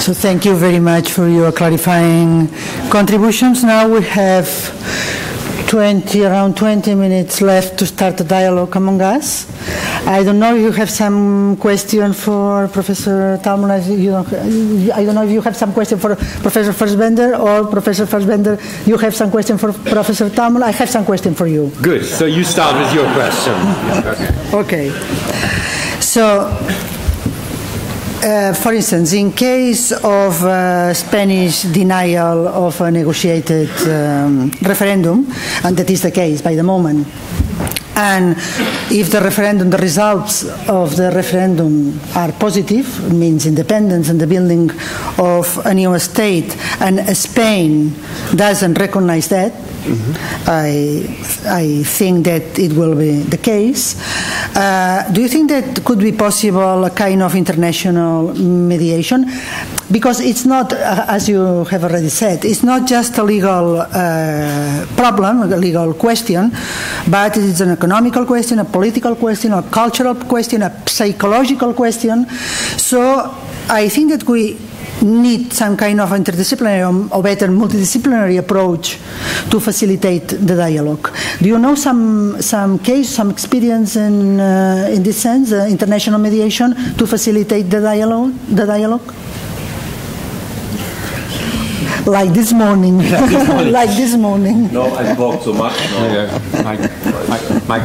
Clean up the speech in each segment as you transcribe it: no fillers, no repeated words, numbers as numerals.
So thank you very much for your clarifying contributions. Now we have around 20 minutes left to start the dialogue among us. I don't know if you have some question for Professor Talmon. I don't know if you have some question for Professor Fassbender, or Professor Fassbender, you have some question for Professor Talmon. I have some question for you. Good. So you start with your question. Okay. So, for instance, in case of Spanish denial of a negotiated referendum, and that is the case by the moment, and if the results of the referendum are positive, it means independence and the building of a new state, and Spain doesn't recognize that, I think that it will be the case. Do you think that could be possible a kind of international mediation? Because it's not, as you have already said, it's not just a legal problem, a legal question, but it's an economical question, a political question, a cultural question, a psychological question. So I think that we need some kind of interdisciplinary or better multidisciplinary approach to facilitate the dialogue. Do you know some case, some experience in this sense, international mediation to facilitate the dialogue? Like this morning. Like this morning. No, I talked so much. No. My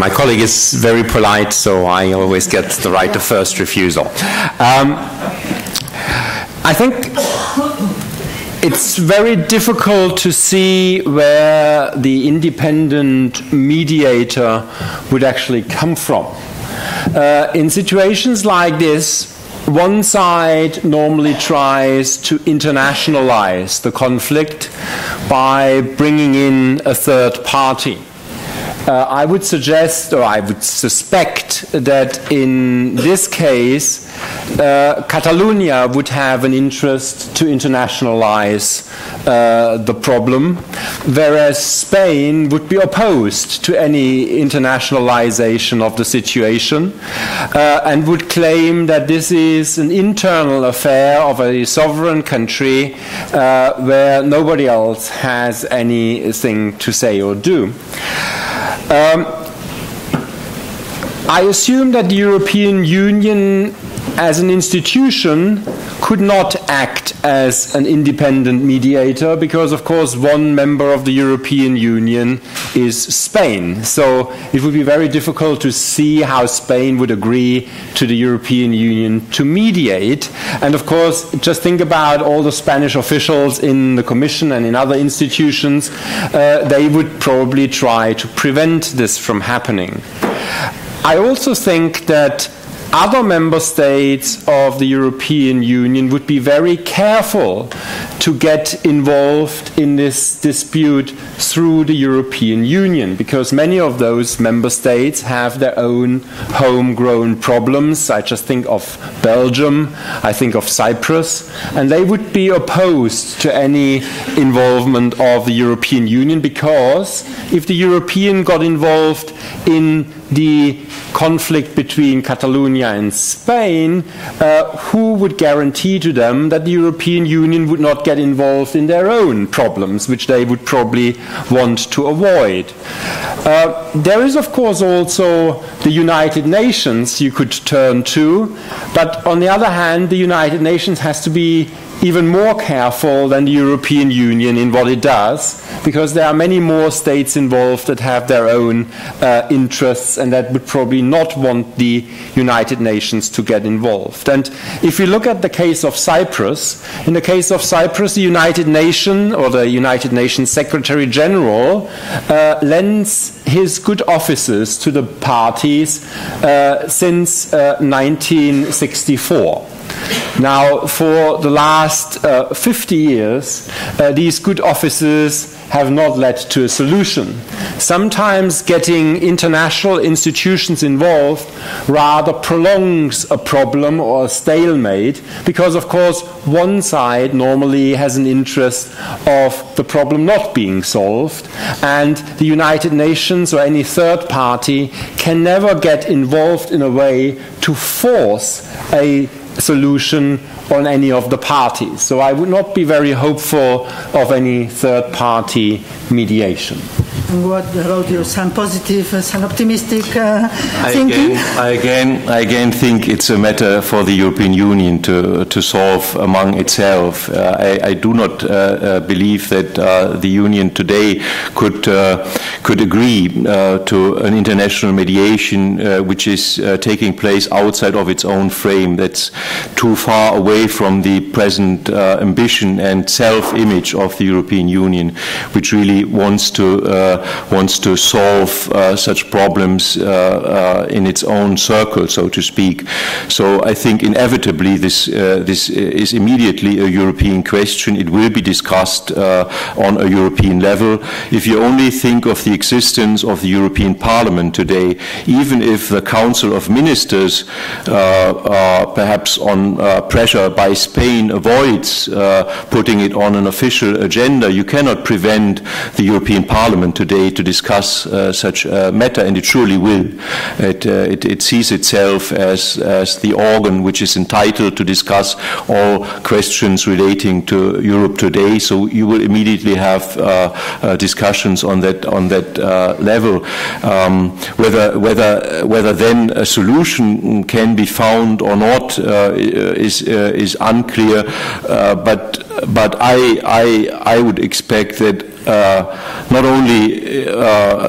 colleague is very polite, so I always get the right of first refusal. I think it's very difficult to see where the independent mediator would actually come from. In situations like this, one side normally tries to internationalize the conflict by bringing in a third party. I would suggest, or I would suspect, that in this case, Catalonia would have an interest to internationalize the problem, whereas Spain would be opposed to any internationalization of the situation and would claim that this is an internal affair of a sovereign country where nobody else has anything to say or do. I assume that the European Union as an institution could not act as an independent mediator because, of course, one member of the European Union is Spain. So it would be very difficult to see how Spain would agree to the European Union to mediate. And, of course, just think about all the Spanish officials in the Commission and in other institutions. They would probably try to prevent this from happening. I also think that other member states of the European Union would be very careful to get involved in this dispute through the European Union, because many of those member states have their own homegrown problems. I just think of Belgium, I think of Cyprus, and they would be opposed to any involvement of the European Union, because if the European got involved in the conflict between Catalonia and Spain, who would guarantee to them that the European Union would not get involved in their own problems, which they would probably want to avoid? There is, of course, also the United Nations you could turn to, but on the other hand, the United Nations has to be even more careful than the European Union in what it does, because there are many more states involved that have their own interests and that would probably not want the United Nations to get involved. And if you look at the case of Cyprus, in the case of Cyprus, the United Nations or the United Nations Secretary General lends his good offices to the parties since 1964. Now, for the last 50 years, these good offices have not led to a solution. Sometimes getting international institutions involved rather prolongs a problem or a stalemate, because, of course, one side normally has an interest of the problem not being solved, and the United Nations or any third party can never get involved in a way to force a solution on any of the parties. So I would not be very hopeful of any third-party mediation. And what about you? Some positive, some optimistic thinking? I again think it's a matter for the European Union to solve among itself. I do not believe that the Union today could agree to an international mediation which is taking place outside of its own frame. That's too far away from the present ambition and self-image of the European Union, which really wants to solve such problems in its own circle, so to speak. So I think inevitably this is immediately a European question. It will be discussed on a European level. If you only think of the existence of the European Parliament today, even if the Council of Ministers, perhaps on pressure by Spain, avoids putting it on an official agenda, you cannot prevent the European Parliament today to discuss such a matter, and it surely will. It sees itself as the organ which is entitled to discuss all questions relating to Europe today. So you will immediately have discussions on that level. Whether then a solution can be found or not is unclear. But I would expect that not only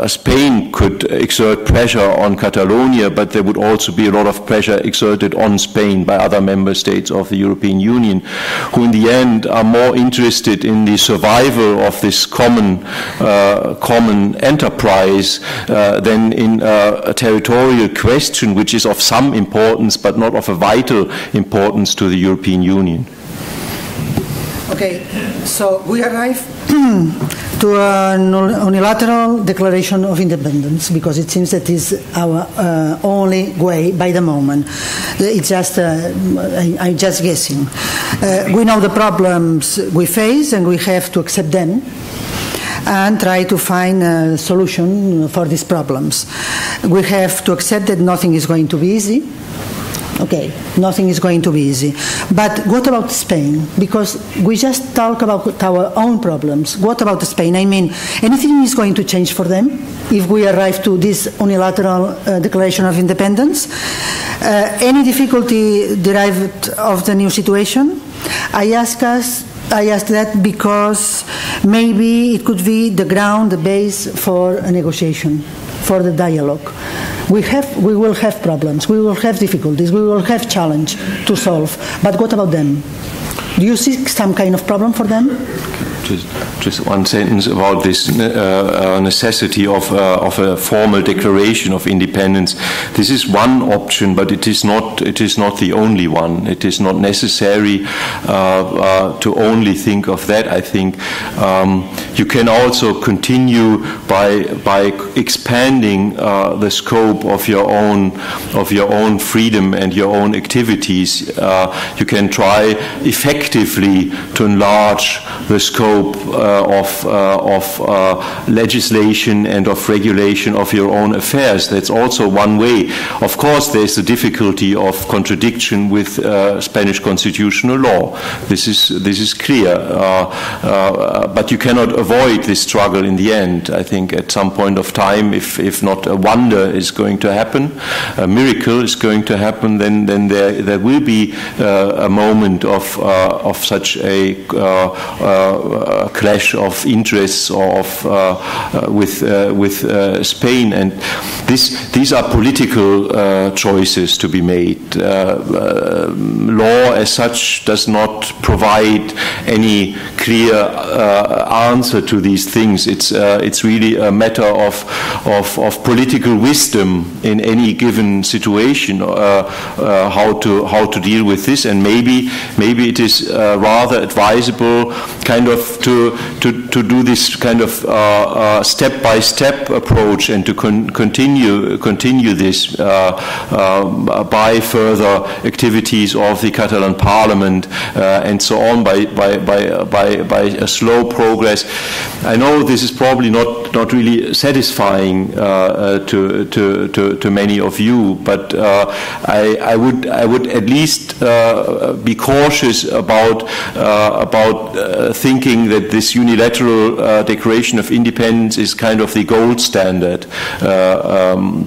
Spain could exert pressure on Catalonia, but there would also be a lot of pressure exerted on Spain by other member states of the European Union, who in the end are more interested in the survival of this common enterprise than in a territorial question which is of some importance but not of a vital importance to the European Union. Okay, so we arrive to an unilateral declaration of independence because it seems that is our only way by the moment. It's just, I'm just guessing. We know the problems we face and we have to accept them and try to find a solution for these problems. We have to accept that nothing is going to be easy. Okay, nothing is going to be easy. But what about Spain? Because we just talk about our own problems. What about Spain? I mean, anything is going to change for them if we arrive to this unilateral declaration of independence? Any difficulty derived of the new situation? I ask that because maybe it could be the ground, the base for a negotiation, for the dialogue. We will have problems, we will have difficulties, we will have challenge to solve. But what about them? Do you see some kind of problem for them? Just one sentence about this necessity of a formal declaration of independence. This is one option, but it is not the only one. It is not necessary to only think of that. I think you can also continue by expanding the scope of your own freedom and your own activities. You can try effectively to enlarge the scope of legislation and of regulation of your own affairs. That's also one way. Of course, there's the difficulty of contradiction with Spanish constitutional law. This is clear. But you cannot avoid this struggle in the end. I think at some point of time, if not a wonder is going to happen, a miracle is going to happen, then there will be a moment of such a clash of interests or with Spain, and these are political choices to be made. Law as such does not provide any clear answer to these things. It's really a matter of political wisdom in any given situation, how to deal with this, and maybe it is rather advisable kind of to do this kind of step-by-step approach and to continue this by further activities of the Catalan Parliament and so on by a slow progress. I know this is probably not really satisfying to many of you, but I would at least be cautious about thinking that this unilateral declaration of independence is kind of the gold standard,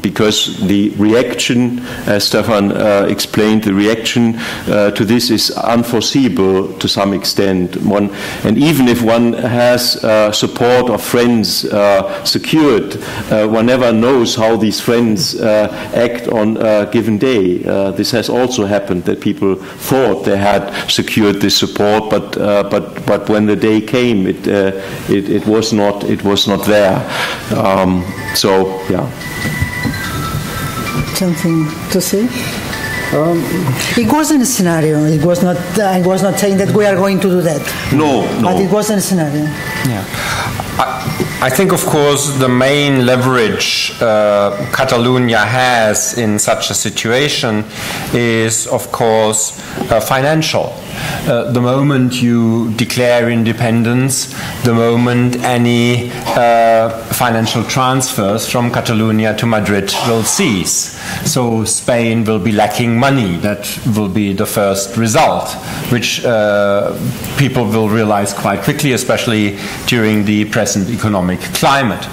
because the reaction, as Stefan explained, the reaction to this is unforeseeable to some extent. And even if one has support of friends secured, one never knows how these friends act on a given day. This has also happened, that people thought they had secured this support, but when the day came, it was not there. So yeah. Something to say? It wasn't a scenario. It was not. I was not saying that we are going to do that. No. But it wasn't a scenario. Yeah. I think, of course, the main leverage Catalonia has in such a situation is, of course, financial. The moment you declare independence, the moment any financial transfers from Catalonia to Madrid will cease. So Spain will be lacking money. That will be the first result, which people will realize quite quickly, especially during the present economic climate.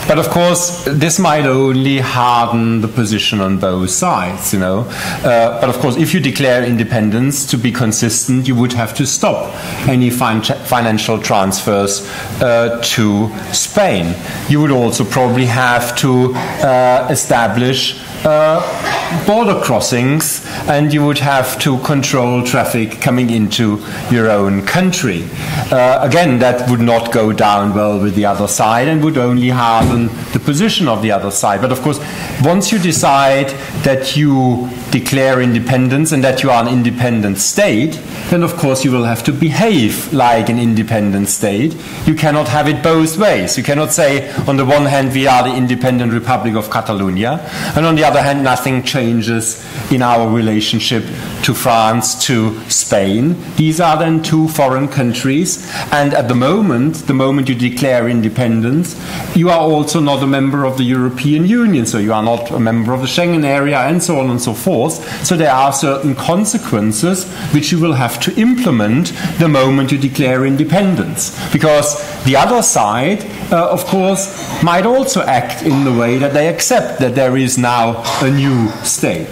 But of course, this might only harden the position on both sides, you know. But of course, if you declare independence, to be consistent, you would have to stop any financial transfers to Spain. You would also probably have to establish border crossings, and you would have to control traffic coming into your own country. Again, that would not go down well with the other side and would only harden the position of the other side. But of course, once you decide that you declare independence and that you are an independent state, then of course you will have to behave like an independent state. You cannot have it both ways. You cannot say, on the one hand, we are the independent Republic of Catalonia, and on the other hand, nothing changes in our relationship to France, to Spain. These are then two foreign countries, and at the moment you declare independence, you are also not a member of the European Union, so you are not a member of the Schengen area, and so on and so forth. So there are certain consequences which you will have to implement the moment you declare independence, because the other side, of course, might also act in the way that they accept that there is now a new state.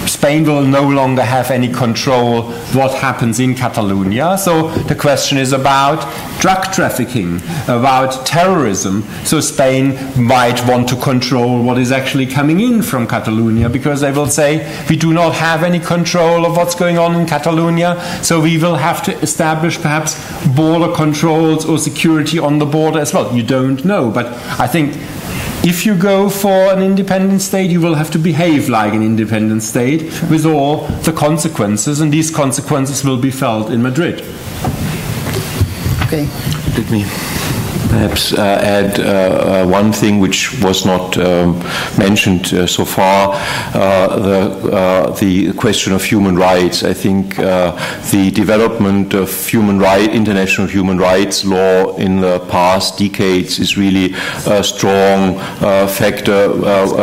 Spain will no longer have any control what happens in Catalonia. So the question is about drug trafficking, about terrorism. So Spain might want to control what is actually coming in from Catalonia, because they will say, we do not have any control of what's going on in Catalonia, so we will have to establish perhaps border controls or security on the border as well. You don't know, but I think if you go for an independent state, you will have to behave like an independent state with all the consequences, and these consequences will be felt in Madrid. Okay. Let me perhaps add one thing which was not mentioned so far, the question of human rights. I think the development of international human rights law in the past decades is really a strong factor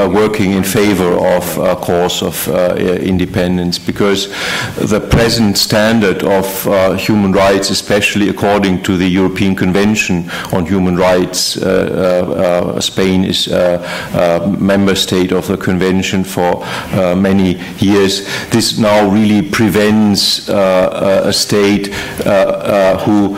working in favor of a cause of independence, because the present standard of human rights, especially according to the European Convention on Human Rights, Spain is a member state of the convention for many years. This now really prevents a state who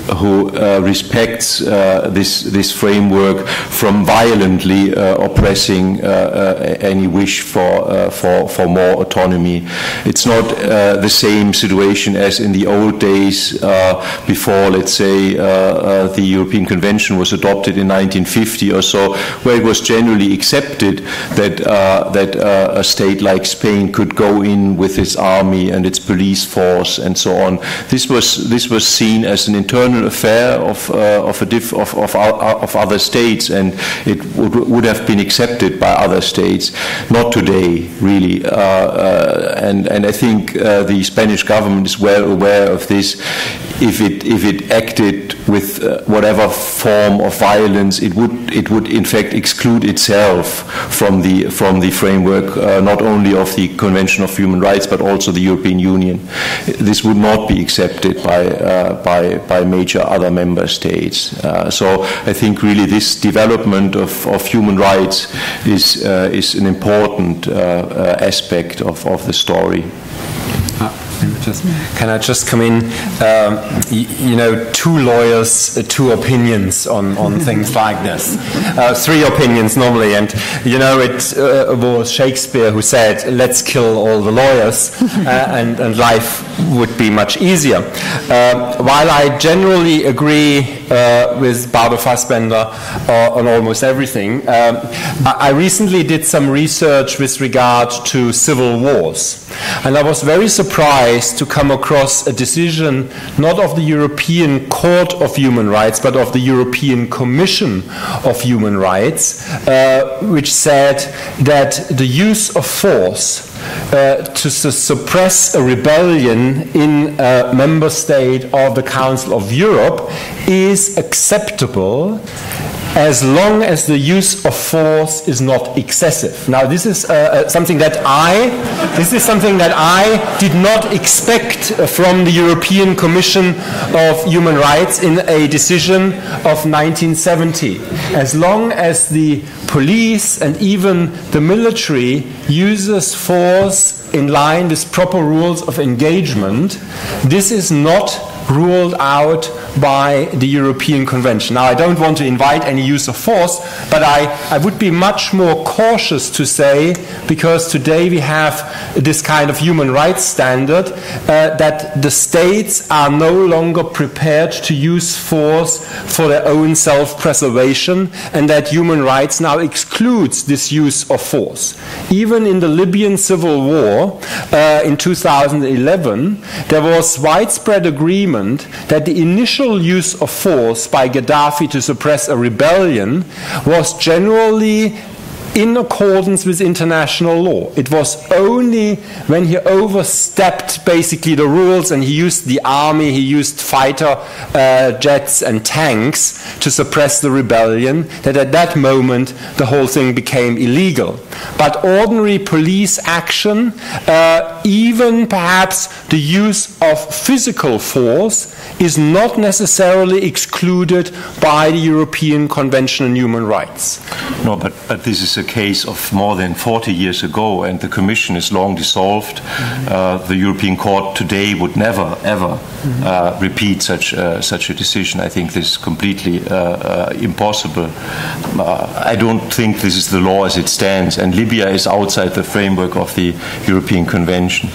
respects this framework from violently oppressing any wish for more autonomy. It's not the same situation as in the old days before, let's say, the European Convention was adopted in 1950 or so, where it was generally accepted that a state like Spain could go in with its army and its police force and so on. This was seen as an internal affair of other states, and it would have been accepted by other states. Not today, really. And I think the Spanish government is well aware of this. If it acted with whatever form of violence, it would in fact exclude itself from the framework, not only of the Convention of Human Rights but also the European Union. This would not be accepted by major other member states. So I think really this development of human rights is an important aspect of the story. Can I just come in? Two lawyers, two opinions on things like this. Three opinions normally, and it was Shakespeare who said, "Let's kill all the lawyers, and life would be much easier." While I generally agree with Bardo Fassbender on almost everything, I recently did some research with regard to civil wars, and I was very surprised to come across a decision not of the European Court of Human Rights but of the European Commission of Human Rights, which said that the use of force to suppress a rebellion in a member state of the Council of Europe is acceptable as long as the use of force is not excessive. Now, this is something that I did not expect from the European Commission of Human Rights in a decision of 1970. As long as the police and even the military uses force in line with proper rules of engagement, this is not ruled out by the European Convention. Now, I don't want to invite any use of force, but I would be much more cautious to say, because today we have this kind of human rights standard, that the states are no longer prepared to use force for their own self-preservation, and that human rights now excludes this use of force. Even in the Libyan civil war in 2011, there was widespread agreement that the initial use of force by Gaddafi to suppress a rebellion was generally in accordance with international law. It was only when he overstepped basically the rules and he used the army, he used fighter jets and tanks to suppress the rebellion, that at that moment the whole thing became illegal. But ordinary police action, even perhaps the use of physical force, is not necessarily excluded by the European Convention on Human Rights. No, but this is a case of more than 40 years ago, and the Commission is long dissolved. The European Court today would never, ever repeat such a decision. I think this is completely impossible. I don't think this is the law as it stands, and Libya is outside the framework of the European Convention.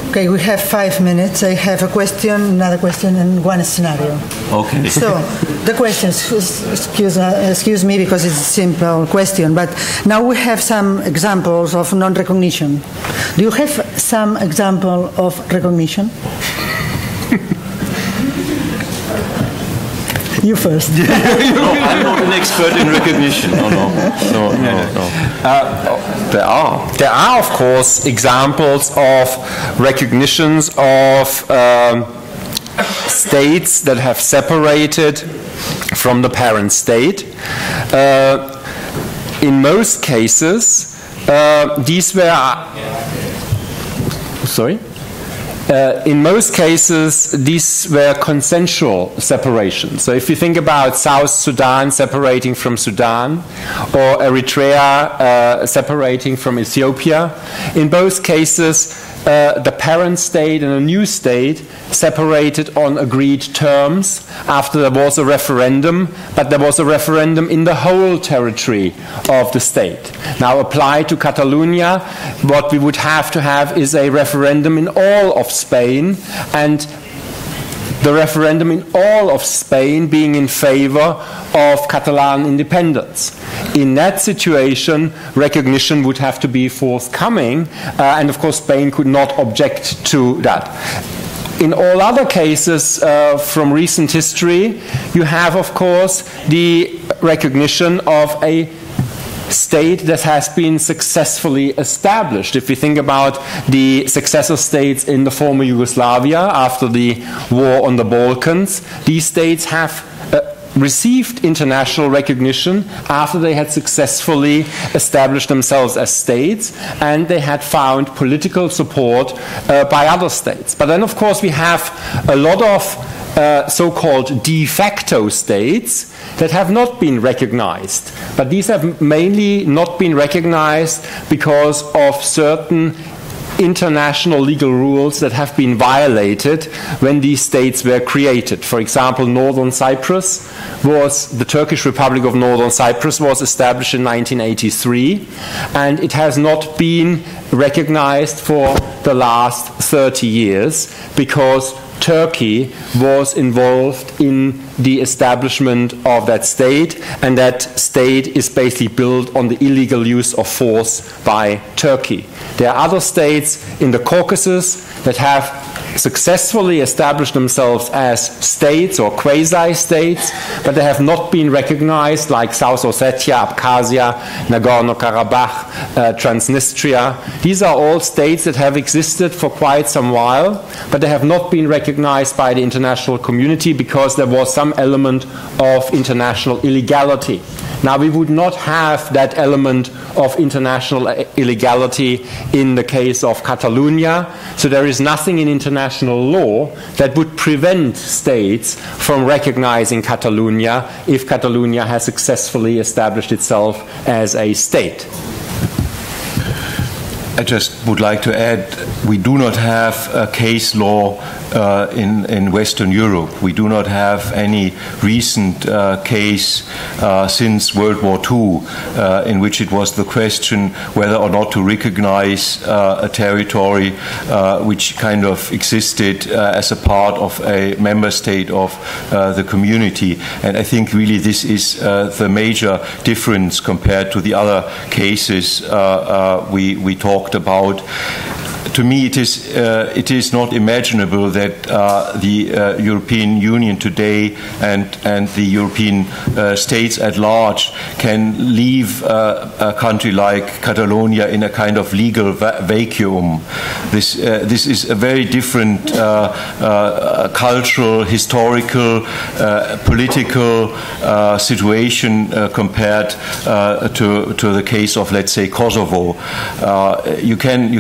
Okay, we have 5 minutes. I have a question, another question, and one scenario. Okay. So, the question, excuse me because it's a simple question, but now we have some examples of non-recognition. Do you have some example of recognition? You first. No, I'm not an expert in recognition. No. There are, of course, examples of recognitions of states that have separated from the parent state. In most cases, these were... Sorry? In most cases, these were consensual separations. So if you think about South Sudan separating from Sudan, or Eritrea separating from Ethiopia, in both cases, the parent state and a new state separated on agreed terms after there was a referendum, but there was a referendum in the whole territory of the state. Now, applied to Catalonia, what we would have to have is a referendum in all of Spain, and the referendum in all of Spain being in favor of Catalan independence. In that situation, recognition would have to be forthcoming, and of course Spain could not object to that. In all other cases from recent history, you have, of course, the recognition of a state that has been successfully established. If we think about the successor states in the former Yugoslavia after the war on the Balkans, these states have received international recognition after they had successfully established themselves as states and they had found political support by other states. But then, of course, we have a lot of so-called de facto states that have not been recognized. But these have mainly not been recognized because of certain international legal rules that have been violated when these states were created. For example, Northern Cyprus the Turkish Republic of Northern Cyprus was established in 1983, and it has not been recognized for the last 30 years because Turkey was involved in the establishment of that state, and that state is basically built on the illegal use of force by Turkey. There are other states in the Caucasus that have successfully established themselves as states or quasi-states, but they have not been recognized, like South Ossetia, Abkhazia, Nagorno-Karabakh, Transnistria. These are all states that have existed for quite some while, but they have not been recognized by the international community because there was some element of international illegality. Now, we would not have that element of international illegality in the case of Catalonia, so there is nothing in international law that would prevent states from recognizing Catalonia if Catalonia has successfully established itself as a state. I just would like to add, we do not have a case law in Western Europe. We do not have any recent case since World War II in which it was the question whether or not to recognize a territory which kind of existed as a part of a member state of the community. And I think really this is the major difference compared to the other cases we talked about. To me, it is not imaginable that the European Union today and the European states at large can leave a country like Catalonia in a kind of legal vacuum. This is a very different cultural, historical, political situation compared to the case of, let's say, Kosovo. You can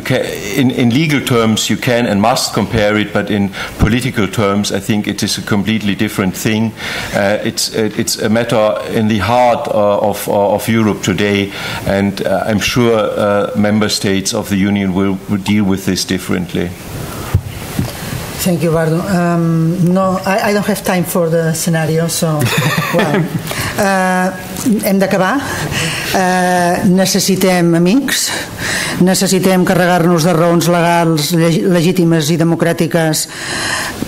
in legal terms you can and must compare it, but in political terms I think it is a completely different thing. It's a matter in the heart of Europe today, and I'm sure member states of the Union will deal with this differently. Thank you, Bardo. No, I don't have time for the scenario, so well, hem d'acabar. Necessitem amics, necessitem carregar-nos de raons legals legítimes i democràtiques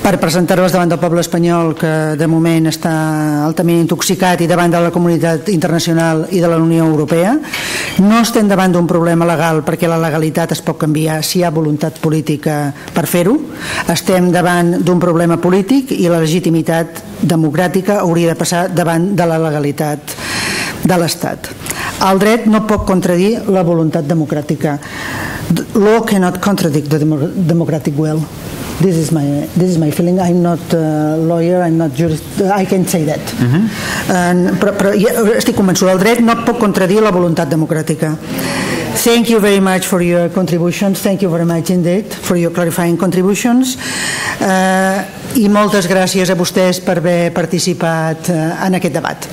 per presentar-les davant del poble espanyol, que de moment està altament intoxicat, i davant de la comunitat internacional i de la Unió Europea. No estem davant d'un problema legal, perquè la legalitat es pot canviar si hi ha voluntat política per fer-ho. Estem davant d'un problema polític i la legitimitat democràtica hauria de passar davant de la legalitat de l'Estat. El dret no pot contradir la voluntat democràtica. Law cannot contradict the democratic will. This is my feeling. I'm not a lawyer, I'm not jurist. I can say that. Però estic convençuda, el dret no pot contradir la voluntat democràtica. Thank you very much for your contributions. Thank you very much indeed for your clarifying contributions. I moltes gràcies a vostès per haver participat en aquest debat.